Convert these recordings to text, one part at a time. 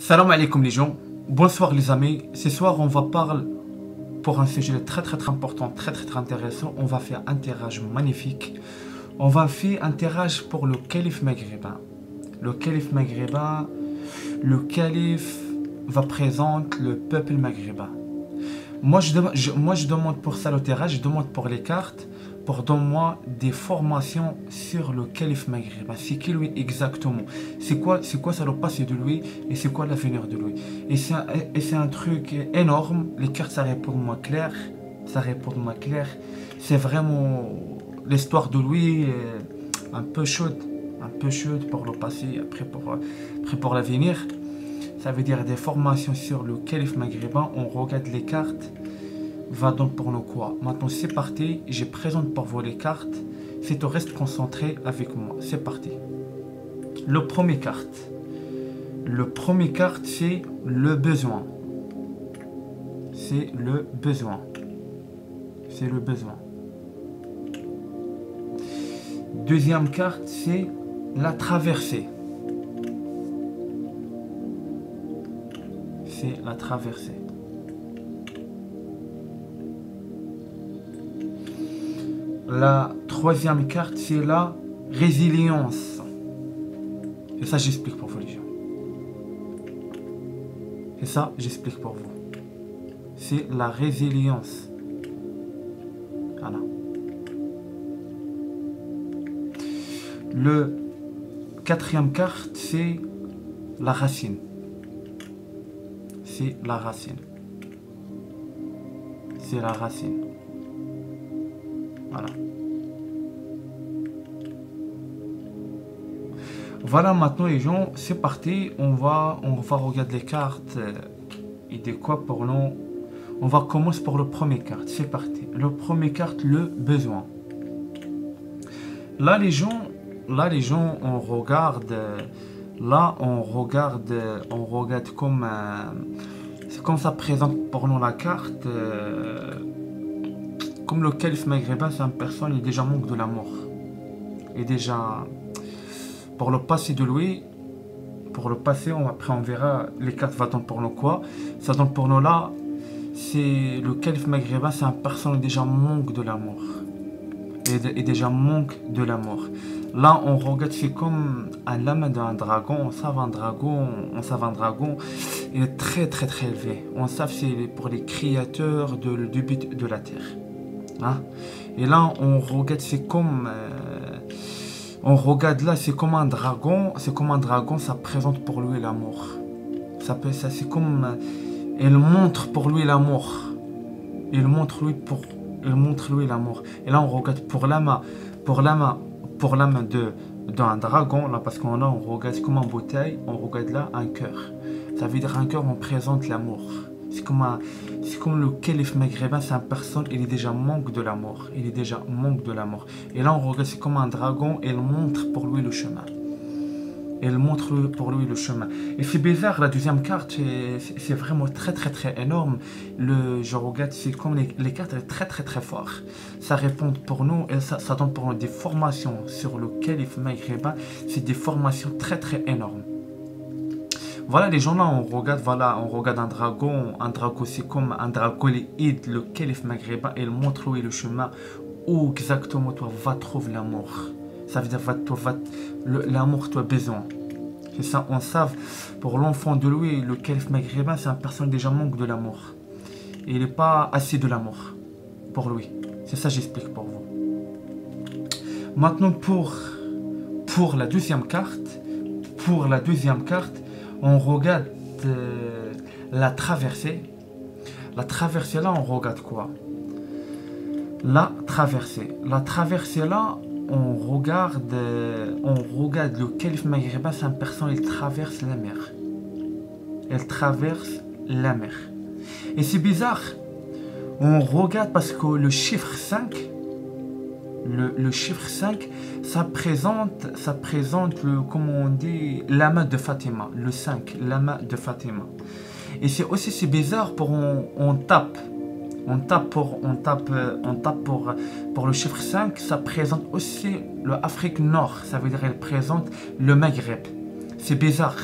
Salam alaikum les gens, bonsoir les amis. Ce soir on va parler pour un sujet très important, très intéressant. On va faire un tirage magnifique. On va faire un tirage pour le calife maghrébin. Le calife maghrébin, le calife va présenter le peuple maghrébin. Moi je demande pour ça le tirage, je demande pour les cartes, pour donner-moi des formations sur le calife maghrébin. C'est qui lui exactement? C'est quoi ça le passé de lui et c'est quoi l'avenir de lui? Et c'est un truc énorme. Les cartes ça répond-moi clair, C'est vraiment l'histoire de lui un peu chaude pour le passé, après pour l'avenir. Ça veut dire des formations sur le calife maghrébin. On regarde les cartes. Va donc pour nous quoi? Maintenant c'est parti, je présente pour vous les cartes. C'est au reste concentré avec moi. C'est parti. Le premier carte c'est le besoin. C'est le besoin. Deuxième carte c'est la traversée. C'est la traversée. La troisième carte, c'est la résilience. Et ça, j'explique pour vous, les gens. C'est la résilience. Voilà. Le quatrième carte, c'est la racine. C'est la racine. Voilà maintenant les gens, c'est parti, on va regarder les cartes et de quoi pour nous. On va commencer pour le premier carte, c'est parti. Le premier carte, le besoin. Là les gens on regarde comme c'est comme ça présente pour nous la carte. Comme le calife maghrébin, c'est une personne qui déjà manque de l'amour. Et déjà, pour le passé de lui, après on verra les cartes va donner pour nous quoi. Ça donne pour nous là, c'est le calife maghrébin, c'est une personne qui déjà manque de l'amour. Et déjà manque de l'amour. Là, on regarde, c'est comme un lame d'un dragon. On savent un dragon, il est très élevé. On sait c'est pour les créateurs du but de la terre. Hein? Et là on regarde c'est comme c'est comme un dragon, ça présente pour lui l'amour. C'est comme il montre pour lui l'amour. Il montre lui l'amour. Et là on regarde pour la main d'un dragon là, parce on regarde comme une bouteille, on regarde là un cœur. Ça veut dire un cœur, on présente l'amour. C'est comme le calife maghrébin, c'est une personne, il est déjà manque de l'amour. Et là, on regarde, c'est comme un dragon, il montre pour lui le chemin. Et c'est bizarre, la deuxième carte, c'est vraiment très énorme. Je regarde, c'est comme les cartes, elles sont très fortes. Ça répond pour nous, et ça donne pour nous des formations sur le calife maghrébin. C'est des formations très énormes. Voilà les gens là, on regarde un dragon c'est comme un dragon qui aide le calife maghrébin et il montre lui le chemin où exactement toi va trouver l'amour. Ça veut dire l'amour toi besoin. C'est ça, on sait pour l'enfant de lui, le calife maghrébin c'est une personne déjà manque de l'amour. Il n'est pas assez de l'amour pour lui. C'est ça j'explique pour vous. Maintenant pour la deuxième carte, on regarde la traversée. La traversée là, on regarde quoi? La traversée là, on regarde le calife maghrébin, c'est une personne, il traverse la mer. Et c'est bizarre. On regarde parce que le chiffre 5, ça présente comment on dit, l'âme de Fatima, le 5, l'âme de Fatima. Et c'est bizarre on tape pour le chiffre 5, ça présente aussi l'Afrique Nord, ça veut dire qu'elle présente le Maghreb. C'est bizarre.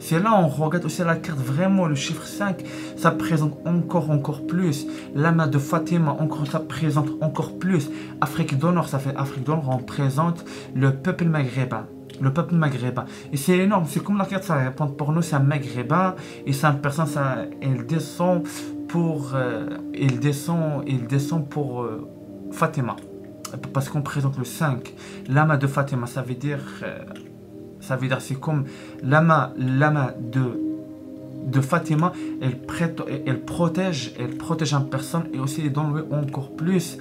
C'est là on regarde aussi la carte, vraiment le chiffre 5, ça présente encore plus. La main de Fatima, encore ça présente encore plus. Afrique du Nord, ça fait Afrique du Nord, on présente le peuple maghrébin. Le peuple maghrébin. Et c'est énorme, c'est comme la carte, ça répond pour nous, c'est un maghrébin, et c'est une personne, ça, elle descend pour, pour Fatima. Parce qu'on présente le 5, l'ama de Fatima, ça veut dire c'est comme l'ama de Fatima, elle protège une personne, et aussi donne encore plus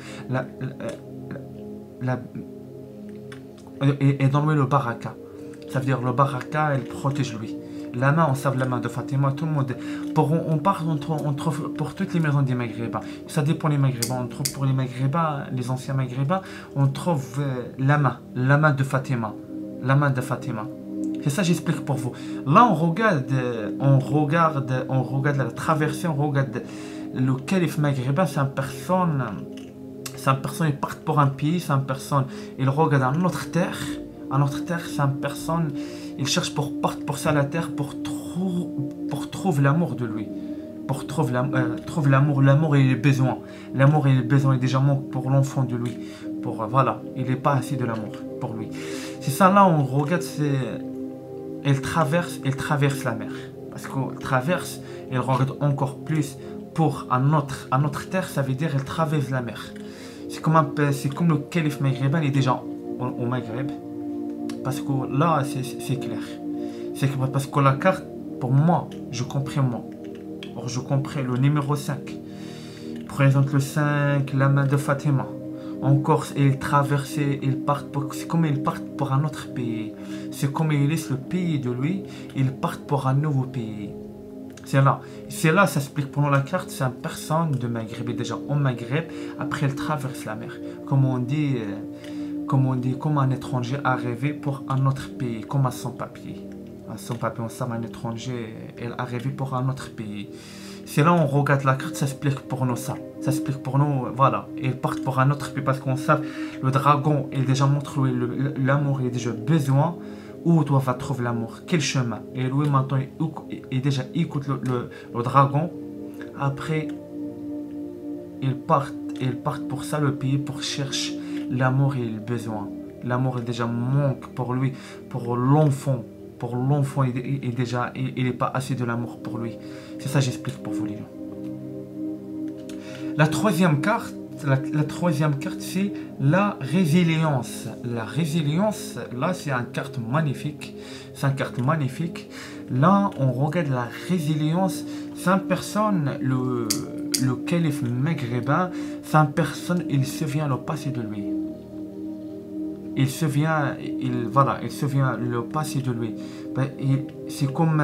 et donne le baraka. Ça veut dire le baraka, elle protège lui. La main, on savent la main de Fatima, tout le monde. On trouve pour toutes les maisons des Maghrébins. Ça dépend des Maghrébins. On trouve pour les Maghrébins, les anciens Maghrébins, on trouve la main de Fatima. La main de Fatima. C'est ça, j'explique pour vous. Là, on regarde la traversée, on regarde le calife maghrébin, c'est une personne, il part pour un pays, c'est une personne, il regarde une autre terre, c'est une personne, il cherche pour ça la terre, pour trouver l'amour de lui, pour trouver l'amour et les besoins. L'amour et les besoins, il déjà manque pour l'enfant de lui, voilà, il n'est pas assez de l'amour pour lui. C'est ça, là, on regarde, elle traverse la mer, parce qu'elle traverse, elle regarde encore plus pour un autre terre, ça veut dire elle traverse la mer. C'est comme le calife maghrébin, il est déjà au Maghreb, parce que là c'est clair. C'est parce que la carte, pour moi, je comprends le numéro 5, présente le 5, la main de Fatima. Encore, ils traversent, c'est comme ils partent pour un autre pays. C'est comme ils laissent le pays de lui, ils partent pour un nouveau pays. C'est là, ça explique pour nous la carte, c'est une personne de Maghreb, déjà au Maghreb, après elle traverse la mer. Comme on dit, comme un étranger arrivé pour un autre pays, comme à son papier. À son papier, on sait un étranger, elle arrivé pour un autre pays. C'est là on regarde la carte, ça explique pour nous ça. Ça explique pour nous, voilà. Ils partent pour un autre pays parce qu'on sait, le dragon, il déjà montre l'amour, il a déjà besoin. Où toi va trouver l'amour? Quel chemin? Et lui maintenant, il déjà écoute le dragon. Après, ils partent pour ça le pays, pour chercher l'amour et le besoin. L'amour est déjà manque pour lui, pour l'enfant. Pour l'enfant, il n'est pas assez de l'amour pour lui. C'est ça j'explique pour vous les gens. La troisième carte, c'est la résilience. La résilience, là, c'est une carte magnifique. C'est une carte magnifique. Là, on regarde la résilience. C'est une personne, le calife maghrébin, c'est une personne, il se souvient le passé de lui. Il se souvient le passé de lui. C'est comme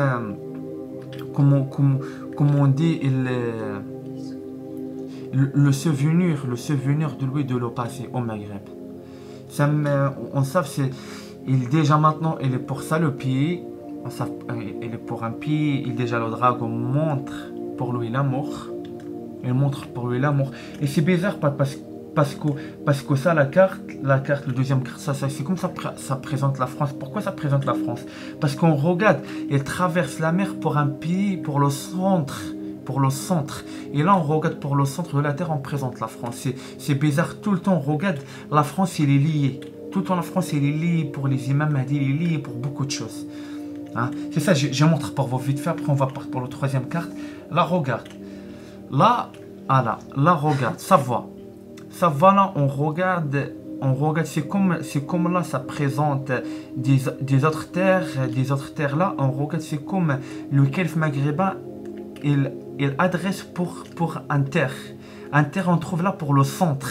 on dit, le souvenir de lui de le passé au Maghreb. On sait, il déjà maintenant, il est pour ça le pays, il est pour un pays, il déjà le dragon montre pour lui l'amour. Il montre pour lui l'amour. Et c'est bizarre parce que ça, la carte, le deuxième carte, ça c'est comme ça présente la France. Pourquoi ça présente la France? Parce qu'on regarde, il traverse la mer pour un pays, pour le centre. Et là, on regarde pour le centre de la Terre, on présente la France. C'est bizarre, tout le temps, on regarde, la France, elle est liée. Tout le temps, la France, elle est liée pour les imams Mahdi, elle est liée pour beaucoup de choses. Hein? C'est ça, je montre pour vous vite fait, après on va partir pour la troisième carte. Là, regarde. Là, regarde, ça va. Ça va là, on regarde, c'est comme là, ça présente des autres terres là, on regarde, c'est comme le calife maghrébin, il adresse pour un terre. Un terre, on trouve là pour le centre.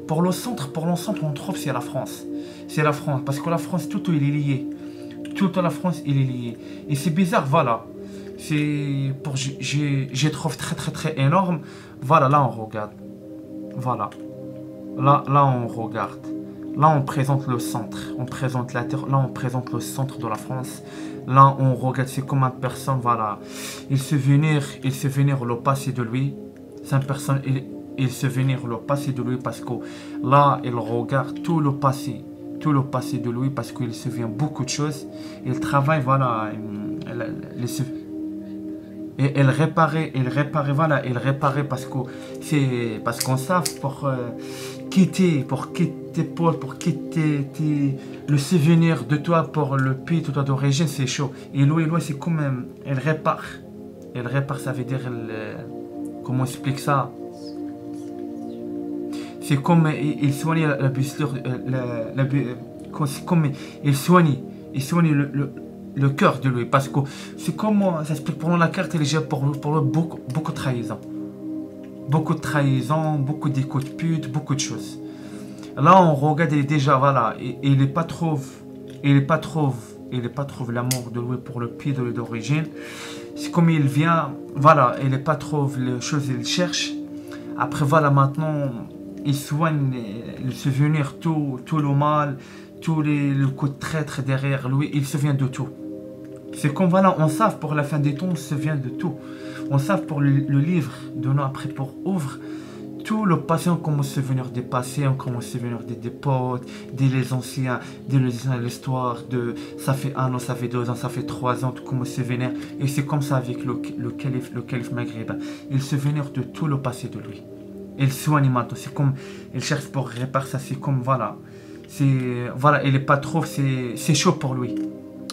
Pour l'ensemble, on trouve c'est la France. C'est la France, parce que la France, tout il est lié. Toute la France, il est lié. Et c'est bizarre, voilà. Je trouve très énorme. Voilà, là, on regarde. Voilà. Là, on regarde. Là, on présente le centre. On présente la terre. Là, on présente le centre de la France. Là, on regarde, c'est comme une personne, voilà. Il se venir le passé de lui. C'est une personne, il se venir le passé de lui parce que là, il regarde tout le passé de lui parce qu'il se souvient beaucoup de choses. Il travaille, voilà, Et elle réparait, voilà, elle réparait parce qu'on savent pour quitter Paul, pour quitter le souvenir de toi pour le pays de toi d'origine, c'est chaud. Et Louis, c'est comme elle répare. Elle répare, ça veut dire, comment on explique ça? C'est comme il soigne la blessure, c'est comme il soigne le cœur de lui, parce que c'est comme ça explique pour nous la carte, elle gère pour lui beaucoup de trahison. Beaucoup de trahison, beaucoup d'écoute de pute, beaucoup de choses. Là, on regarde, il est déjà, voilà, il n'est pas trop l'amour de lui pour le pays de lui d'origine. C'est comme il vient, voilà, il n'est pas trop les choses qu'il cherche. Après, voilà, maintenant, il soigne le souvenir, tout le mal, le coup de traître derrière lui, il se souvient de tout. C'est comme, voilà, on sait pour la fin des temps, on se souvient de tout. On sait pour le livre de nous après pour ouvre tout le passé, on commence à se souvenir des passés, on commence à se souvenir des potes, des anciens, de l'histoire, de ça fait 1 an, ça fait 2 ans, ça fait 3 ans, tout commence à se souvenir. Et c'est comme ça avec le calife maghrébin. Il se souvient de tout le passé de lui. Il soigne maintenant, c'est comme, il cherche pour réparer ça, c'est comme, voilà. Voilà, il est pas trop, c'est chaud pour lui.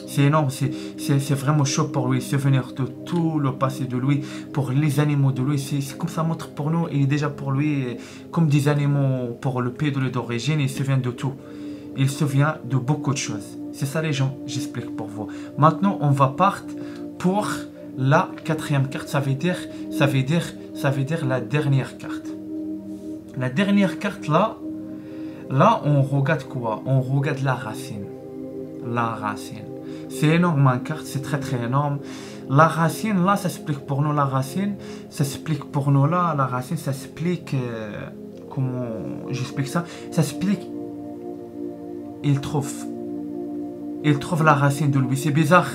C'est énorme, c'est vraiment chaud pour lui, se souvenir de tout le passé de lui, pour les animaux de lui, c'est comme ça montre pour nous, et déjà pour lui, comme des animaux pour le pays de lui d'origine, il se souvient de tout. Il se souvient de beaucoup de choses. C'est ça les gens, j'explique pour vous. Maintenant, on va partir pour la 4e carte, ça veut dire la dernière carte. La dernière carte là, on regarde quoi? On regarde la racine. La racine. C'est énorme en carte, c'est très très énorme. La racine, là, ça explique pour nous la racine. Ça explique pour nous là, la racine, ça explique... comment j'explique ça? Ça explique... Il trouve la racine de lui. C'est bizarre.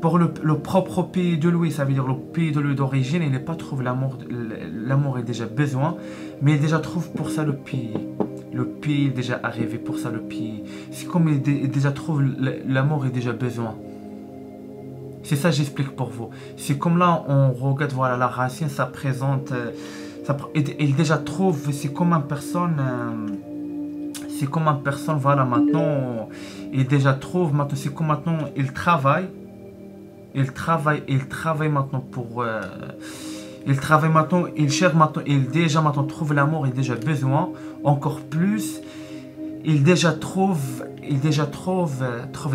Pour le propre pays de lui, ça veut dire le pays de lui d'origine, il n'est pas trouvé l'amour. L'amour est déjà besoin, mais il déjà trouve pour ça le pays. Le pays est déjà arrivé pour ça, le pays. C'est comme il déjà trouve l'amour est déjà besoin. C'est ça j'explique pour vous. C'est comme là, on regarde, voilà, la racine, ça présente... il déjà trouve, c'est comme une personne... voilà, maintenant, il déjà trouve, maintenant, c'est comme maintenant, il travaille maintenant pour... il travaille maintenant, il cherche maintenant, il déjà maintenant trouve l'amour, il déjà besoin, encore plus, il déjà trouve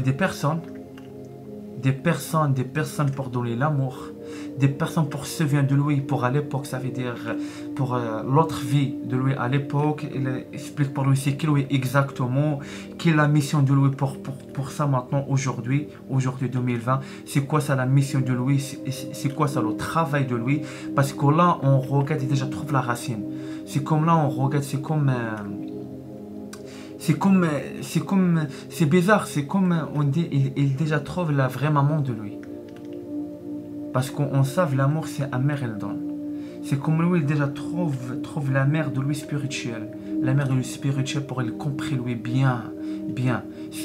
des personnes pour donner l'amour, des personnes pour se souvenir de lui, pour à l'époque, ça veut dire pour l'autre vie de lui à l'époque, il explique pour lui c'est qui lui exactement, quelle est la mission de lui pour ça maintenant aujourd'hui 2020, c'est quoi ça la mission de lui, c'est quoi ça le travail de lui, parce que là on regarde et déjà trouve la racine, c'est comme là on regarde, c'est bizarre, c'est comme on dit, il déjà trouve la vraie maman de lui. Parce qu'on sait l'amour, c'est la mère, elle donne. C'est comme lui, il déjà trouve la mère de lui spirituelle. La mère de lui spirituelle pour il comprendre lui bien.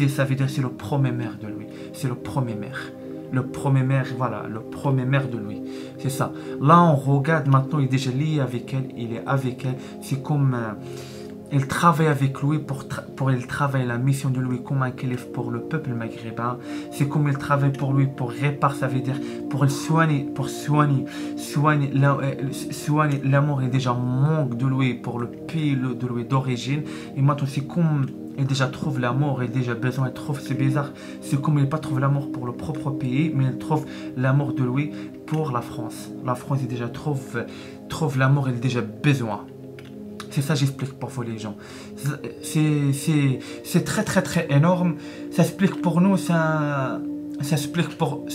Ça veut dire c'est le premier mère de lui. C'est le premier mère. Le premier mère, voilà, le premier mère de lui. C'est ça. Là, on regarde maintenant, il est déjà lié avec elle, il est avec elle. C'est comme... il travaille avec lui pour il travaille la mission de lui comme un calife pour le peuple maghrébin. C'est comme il travaille pour lui pour réparer, ça veut dire pour soigner l'amour est déjà manque de lui pour le pays de lui d'origine. Et maintenant c'est comme il déjà trouve l'amour, il déjà besoin, il trouve, c'est bizarre, c'est comme il pas trouve l'amour pour le propre pays, mais il trouve l'amour de lui pour la France. La France il déjà trouve l'amour, il déjà besoin. C'est ça j'explique pour vous les gens. C'est très très très énorme. Ça explique pour nous, ça explique pour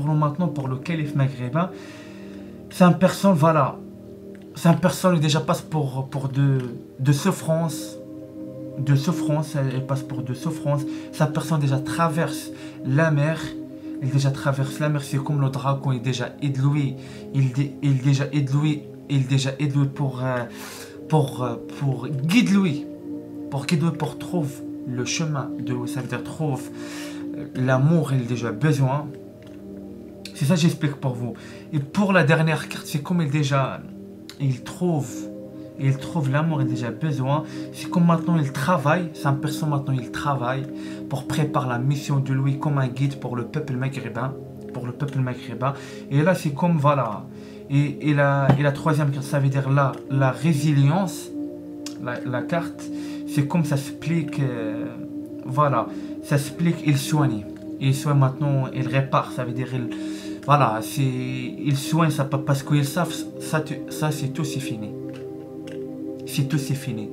nous maintenant pour le calife maghrébin. C'est une personne, voilà. C'est une personne qui déjà passe pour de souffrance. Elle passe pour de souffrance. Cette personne déjà traverse la mer. Il déjà traverse la mer. C'est comme le dragon, il déjà aide lui. Il déjà aide lui pour guider lui, pour trouver le chemin de lui, ça veut dire trouve l'amour, il a déjà besoin, C'est ça que j'explique pour vous. Et pour la dernière carte, c'est comme il trouve l'amour, il a déjà besoin. C'est comme maintenant il travaille, c'est un personne maintenant il travaille pour préparer la mission de lui comme un guide pour le peuple maghrébin. Et là c'est comme voilà. Et la troisième carte, ça veut dire la résilience. La carte, c'est comme ça explique, voilà, ça explique, il soigne. Il soigne maintenant, il répare, ça veut dire, voilà, il soigne ça parce qu'ils savent, ça c'est tout, c'est fini. C'est tout, c'est fini.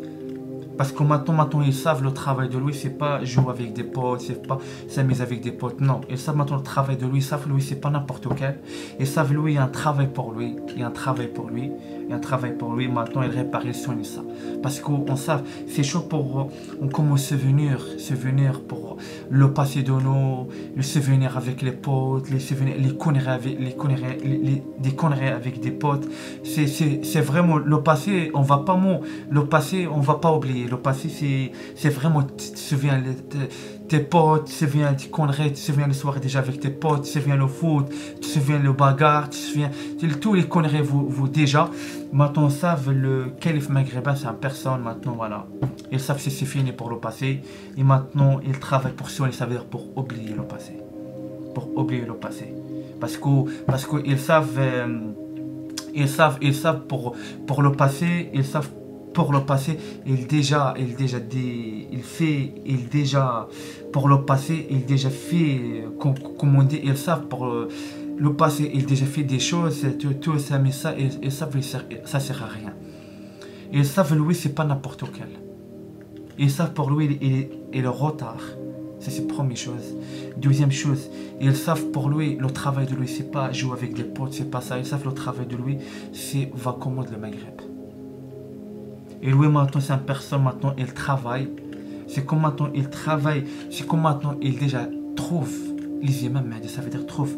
Parce que maintenant, ils savent le travail de lui, c'est pas jouer avec des potes, c'est pas s'amuser avec des potes, non. Ils savent maintenant le travail de lui, ils savent lui, c'est pas n'importe quel. Ils savent lui, il y a un travail pour lui, maintenant il répare, il soigne ça. Parce qu'on sait, c'est chaud pour, on commence se venir pour le passé de nous, le souvenir avec les potes, les souvenirs, des conneries avec des potes. C'est vraiment, le passé, on va pas oublier. Le passé, c'est vraiment, tu te souviens tes potes, tu te souviens des conneries, tu te souviens les soirées déjà avec tes potes, tu te souviens le foot, tu te souviens le bagarre, tu te souviens tous les conneries, vous déjà. Maintenant, on sait le calife maghrébin, c'est une personne, maintenant, voilà. Ils savent que c'est fini pour le passé. Et maintenant, ils travaillent pour soigner, ça veut dire pour oublier le passé. Parce qu'ils savent, pour le passé, ils savent pour le passé, pour le passé, il déjà fait, comme on dit, ils savent pour le passé, il déjà fait des choses, tout ça, mais ça, ils savent, ça sert à rien. Ils savent, lui, c'est pas n'importe quel. Ils savent pour lui, il est le retard. C'est la première chose. Deuxième chose, ils savent pour lui, le travail de lui, c'est pas jouer avec des potes, c'est pas ça. Ils savent le travail de lui, c'est va commander le Maghreb. Et lui maintenant, c'est une personne, maintenant, il travaille. C'est comme maintenant, il travaille. C'est comme maintenant, il déjà trouve les imams, ça veut dire trouve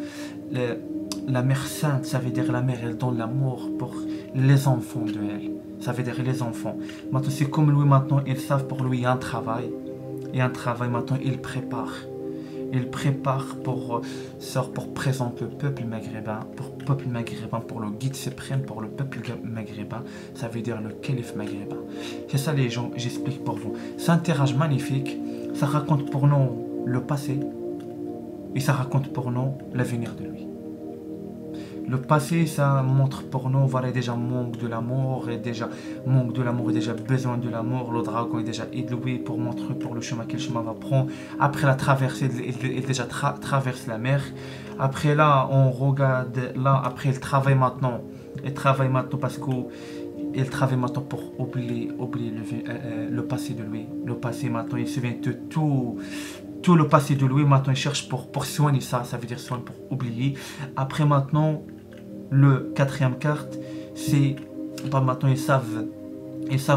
la mère sainte, ça veut dire la mère, elle donne l'amour pour les enfants de elle. Ça veut dire les enfants. Maintenant, c'est comme lui maintenant, ils savent pour lui, il y a un travail. Et un travail, maintenant, il prépare. Il prépare pour présenter le peuple maghrébin, pour le guide suprême, pour le peuple maghrébin, ça veut dire le calife maghrébin. C'est ça les gens, j'explique pour vous. C'est un tirage magnifique, ça raconte pour nous le passé, et ça raconte pour nous l'avenir de lui. Le passé, ça montre pour nous, voilà, déjà manque de l'amour, et déjà besoin de l'amour. Le dragon est déjà ébloui pour montrer pour le chemin, quel chemin va prendre. Après la traversée, il déjà traverse la mer. Après là, on regarde, là, après il travaille maintenant. Il travaille maintenant parce qu'il travaille maintenant pour oublier le passé de lui. Le passé maintenant, il se souvient de tout le passé de lui. Maintenant, il cherche pour soigner ça, ça veut dire soigner pour oublier. Après maintenant, le quatrième carte, c'est maintenant ils savent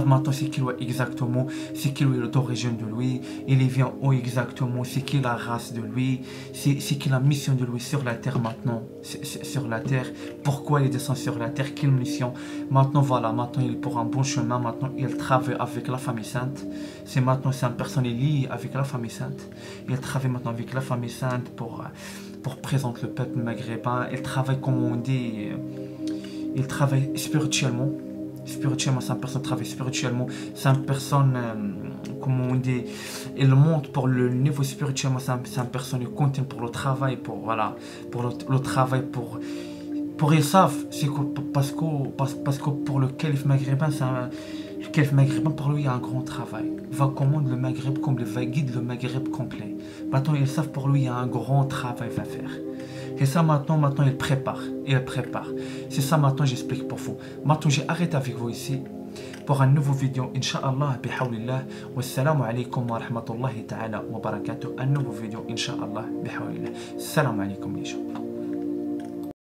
maintenant c'est qui exactement, c'est qui l'origine de lui, il vient où exactement, c'est qui la race de lui, c'est qui la mission de lui sur la terre maintenant, sur la terre, pourquoi il descend sur la terre, quelle mission. Maintenant voilà, maintenant il est pour un bon chemin, maintenant il travaille avec la famille sainte, c'est une personne liée avec la famille sainte, il travaille maintenant avec la famille sainte pour présenter le peuple maghrébin. Il travaille, comme on dit, il travaille spirituellement. Spirituellement, c'est une personne qui travaille spirituellement. C'est une personne, comme on dit, il monte pour le niveau spirituellement. C'est une personne qui continue pour le travail, pour le travail, pour ils savent, parce que pour le calife maghrébin, le calife maghrébin, pour lui, il y a un grand travail. Il va commander le Maghreb complet, il va guider le Maghreb complet. Maintenant, ils savent pour lui, il y a un grand travail à faire. Et ça, maintenant, il prépare. C'est ça, maintenant, j'explique pour vous. Maintenant, j'ai arrêté avec vous ici pour un nouveau vidéo, Inch'Allah, bihawlillah. Wassalamu alaikum wa rahmatullahi ta'ala wa barakatuh. Un nouveau vidéo, Inch'Allah, bihawlillah. Salam alaikum, les gens.